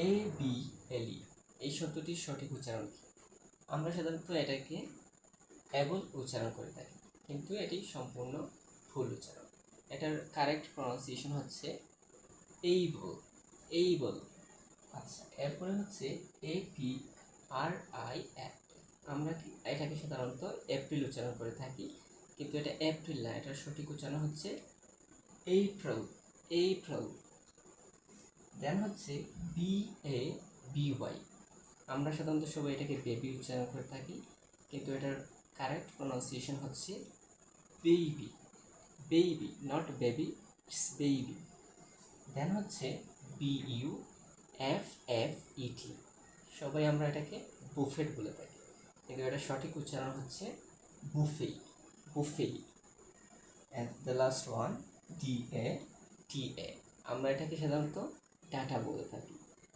A B L ই এই শব্দটির সঠিক উচ্চারণ কি? আমরা সাধারণত এটাকে অ্যাবল উচ্চারণ করে থাকি, কিন্তু এটি সম্পূর্ণ ভুল উচ্চারণ। এটার কারেক্ট প্রনাউন্সিয়েশন হচ্ছে এইবল, এইবল। আচ্ছা, এরপরে হচ্ছে APRIL। আমরা এটাকে সাধারণত এপ্রিল উচ্চারণ করে থাকি, কিন্তু এটা এপ্রিল না, এটার সঠিক উচ্চারণ হচ্ছে এপ্রিল, এপ্রিল। দেন হচ্ছে BABY। আমরা সাধারণত সবাই এটাকে বেবি উচ্চারণ করে থাকি, কিন্তু এটার কারেক্ট প্রনাউন্সিয়েশন হচ্ছে baby, baby, not baby, it's baby. Then হচ্ছে BUFFET। সবাই আমরা এটাকে বুফেট বলে থাকি, কিন্তু এটা সঠিক উচ্চারণ হচ্ছে buffet, buffet. And the last one DATA। আমরা এটাকে সাধারণত ডাটা বলে থাকি,